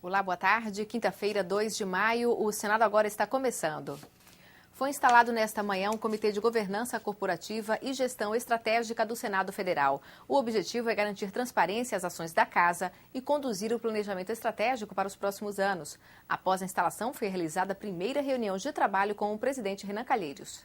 Olá, boa tarde. Quinta-feira, 2 de maio, o Senado agora está começando. Foi instalado nesta manhã um Comitê de Governança Corporativa e Gestão Estratégica do Senado Federal. O objetivo é garantir transparência às ações da Casa e conduzir o planejamento estratégico para os próximos anos. Após a instalação, foi realizada a primeira reunião de trabalho com o presidente Renan Calheiros.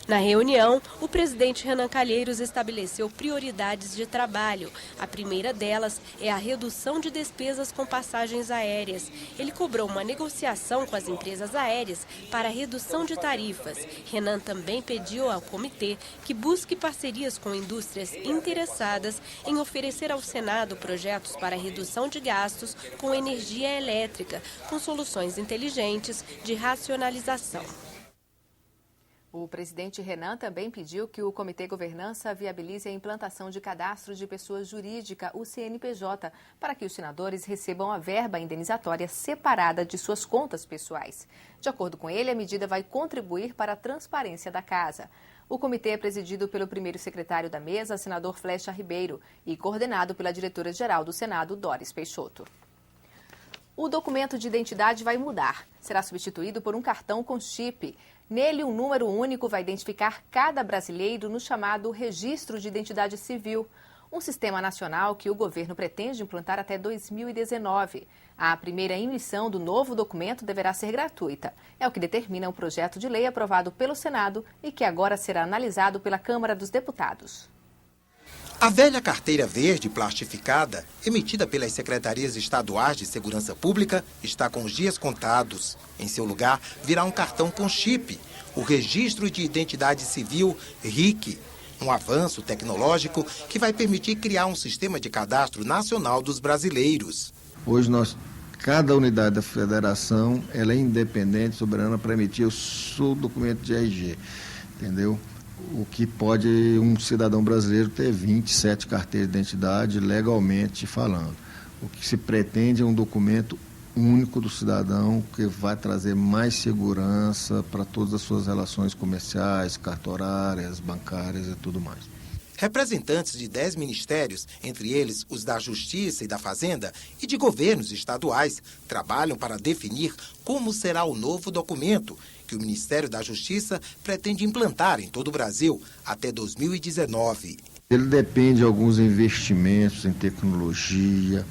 Na reunião, o presidente Renan Calheiros estabeleceu prioridades de trabalho. A primeira delas é a redução de despesas com passagens aéreas. Ele cobrou uma negociação com as empresas aéreas para a redução de tarifas. Renan também pediu ao comitê que busque parcerias com indústrias interessadas em oferecer ao Senado projetos para redução de gastos com energia elétrica, com soluções inteligentes de racionalização. O presidente Renan também pediu que o Comitê Governança viabilize a implantação de cadastro de pessoa jurídica, o CNPJ, para que os senadores recebam a verba indenizatória separada de suas contas pessoais. De acordo com ele, a medida vai contribuir para a transparência da Casa. O comitê é presidido pelo primeiro secretário da mesa, senador Flecha Ribeiro, e coordenado pela diretora-geral do Senado, Doris Peixoto. O documento de identidade vai mudar. Será substituído por um cartão com chip. Nele, um número único vai identificar cada brasileiro no chamado Registro de Identidade Civil, um sistema nacional que o governo pretende implantar até 2019. A primeira emissão do novo documento deverá ser gratuita. É o que determina o projeto de lei aprovado pelo Senado e que agora será analisado pela Câmara dos Deputados. A velha carteira verde plastificada, emitida pelas secretarias estaduais de segurança pública, está com os dias contados. Em seu lugar, virá um cartão com chip, o Registro de Identidade Civil, RIC, um avanço tecnológico que vai permitir criar um sistema de cadastro nacional dos brasileiros. Hoje cada unidade da federação ela é independente, soberana para emitir o seu documento de RG, entendeu? O que pode um cidadão brasileiro ter 27 carteiras de identidade legalmente falando. O que se pretende é um documento único do cidadão que vai trazer mais segurança para todas as suas relações comerciais, cartorárias, bancárias e tudo mais. Representantes de 10 ministérios, entre eles os da Justiça e da Fazenda, e de governos estaduais, trabalham para definir como será o novo documento que o Ministério da Justiça pretende implantar em todo o Brasil até 2019. Ele depende de alguns investimentos em tecnologia,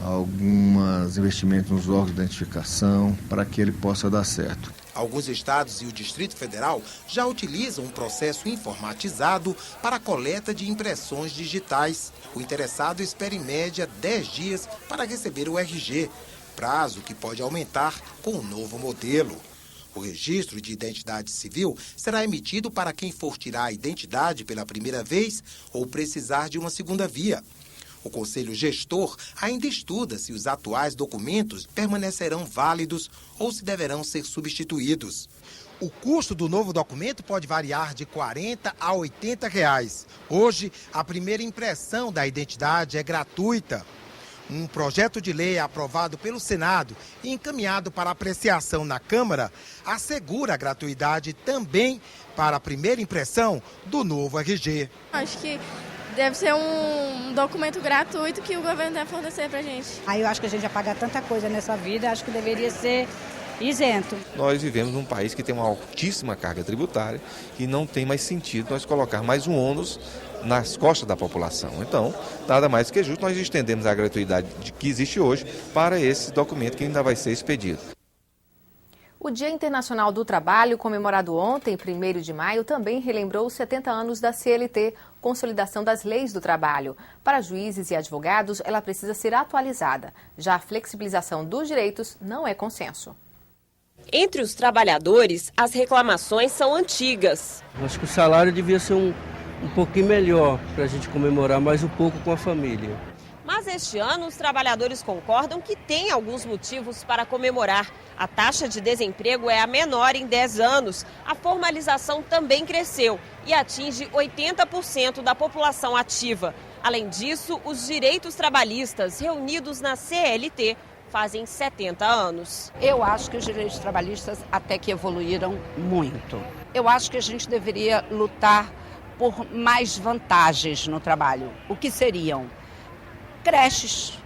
alguns investimentos nos órgãos de identificação, para que ele possa dar certo. Alguns estados e o Distrito Federal já utilizam um processo informatizado para a coleta de impressões digitais. O interessado espera em média 10 dias para receber o RG, prazo que pode aumentar com o novo modelo. O registro de identidade civil será emitido para quem for tirar a identidade pela primeira vez ou precisar de uma segunda via. O Conselho Gestor ainda estuda se os atuais documentos permanecerão válidos ou se deverão ser substituídos. O custo do novo documento pode variar de R$ 40 a R$ 80. Hoje, a primeira impressão da identidade é gratuita. Um projeto de lei aprovado pelo Senado e encaminhado para apreciação na Câmara assegura a gratuidade também para a primeira impressão do novo RG. Acho que deve ser um documento gratuito que o governo deve fornecer para a gente. Aí eu acho que a gente já paga tanta coisa nessa vida, acho que deveria ser isento. Nós vivemos num país que tem uma altíssima carga tributária e não tem mais sentido nós colocar mais um ônus nas costas da população. Então, nada mais que justo, nós estendemos a gratuidade que existe hoje para esse documento que ainda vai ser expedido. O Dia Internacional do Trabalho, comemorado ontem, 1º de maio, também relembrou os 70 anos da CLT, Consolidação das Leis do Trabalho. Para juízes e advogados, ela precisa ser atualizada. Já a flexibilização dos direitos não é consenso. Entre os trabalhadores, as reclamações são antigas. Acho que o salário devia ser um pouquinho melhor para a gente comemorar mais um pouco com a família. Mas este ano, os trabalhadores concordam que tem alguns motivos para comemorar. A taxa de desemprego é a menor em 10 anos. A formalização também cresceu e atinge 80% da população ativa. Além disso, os direitos trabalhistas reunidos na CLT fazem 70 anos. Eu acho que os direitos trabalhistas até que evoluíram muito. Eu acho que a gente deveria lutar por mais vantagens no trabalho. O que seriam? Creches,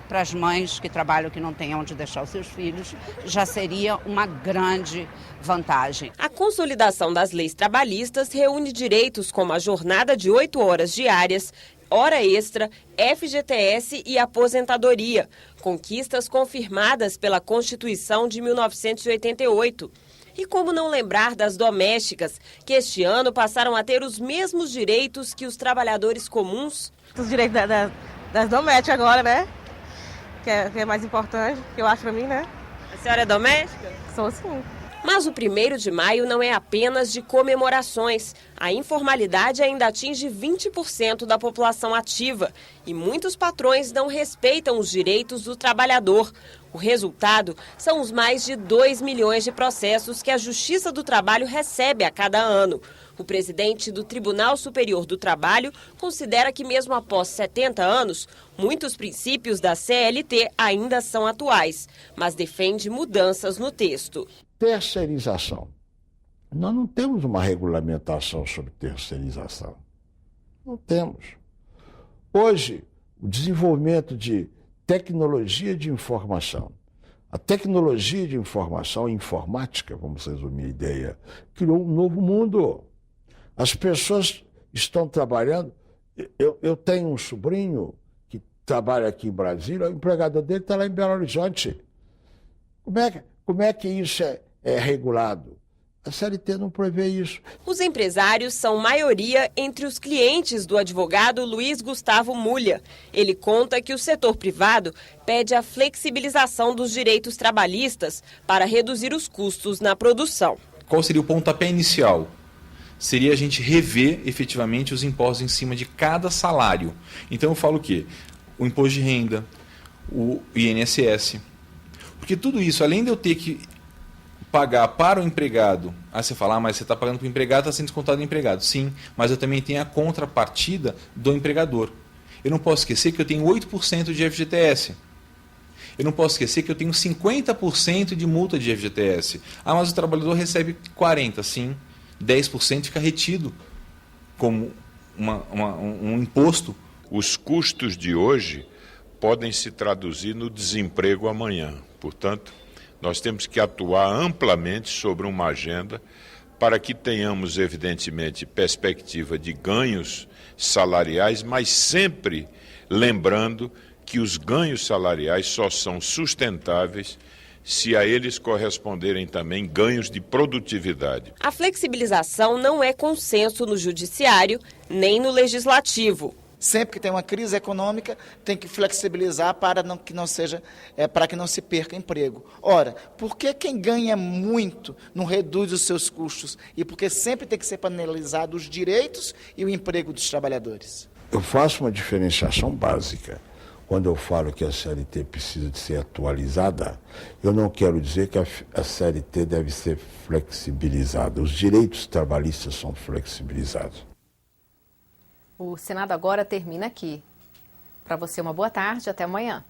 para as mães que trabalham, que não têm onde deixar os seus filhos, já seria uma grande vantagem. A consolidação das leis trabalhistas reúne direitos como a jornada de 8 horas diárias, hora extra, FGTS e aposentadoria, conquistas confirmadas pela Constituição de 1988. E como não lembrar das domésticas, que este ano passaram a ter os mesmos direitos que os trabalhadores comuns? Os direitos das domésticas agora, né? Que é mais importante, que eu acho pra mim, né? A senhora é doméstica? Sou sim. Mas o 1º de maio não é apenas de comemorações. A informalidade ainda atinge 20% da população ativa e muitos patrões não respeitam os direitos do trabalhador. O resultado são os mais de 2 milhões de processos que a Justiça do Trabalho recebe a cada ano. O presidente do Tribunal Superior do Trabalho considera que mesmo após 70 anos, muitos princípios da CLT ainda são atuais, mas defende mudanças no texto. Terceirização. Nós não temos uma regulamentação sobre terceirização. Não temos. Hoje, o desenvolvimento de tecnologia de informação, a tecnologia de informação, a informática, vamos resumir a ideia, criou um novo mundo. As pessoas estão trabalhando. Eu tenho um sobrinho que trabalha aqui em Brasília, o empregado dele está lá em Belo Horizonte. Como é que isso é regulado? A CLT não prevê isso. Os empresários são maioria entre os clientes do advogado Luiz Gustavo Mulha. Ele conta que o setor privado pede a flexibilização dos direitos trabalhistas para reduzir os custos na produção. Qual seria o pontapé inicial? Seria a gente rever efetivamente os impostos em cima de cada salário. Então eu falo o quê? O imposto de renda, o INSS. Porque tudo isso, além de eu ter que pagar para o empregado, você fala, mas você está pagando para o empregado, está sendo descontado do empregado. Sim, mas eu também tenho a contrapartida do empregador. Eu não posso esquecer que eu tenho 8% de FGTS. Eu não posso esquecer que eu tenho 50% de multa de FGTS. Ah, mas o trabalhador recebe 40%, sim. 10% fica retido como um imposto. Os custos de hoje podem se traduzir no desemprego amanhã. Portanto, nós temos que atuar amplamente sobre uma agenda para que tenhamos, evidentemente, perspectiva de ganhos salariais, mas sempre lembrando que os ganhos salariais só são sustentáveis se a eles corresponderem também ganhos de produtividade. A flexibilização não é consenso no judiciário nem no legislativo. Sempre que tem uma crise econômica, tem que flexibilizar para que não se perca emprego. Ora, por que quem ganha muito não reduz os seus custos? E porque sempre tem que ser penalizado os direitos e o emprego dos trabalhadores? Eu faço uma diferenciação básica. Quando eu falo que a CLT precisa de ser atualizada, eu não quero dizer que a CLT deve ser flexibilizada. Os direitos trabalhistas são flexibilizados. O Senado agora termina aqui. Para você, uma boa tarde. Até amanhã.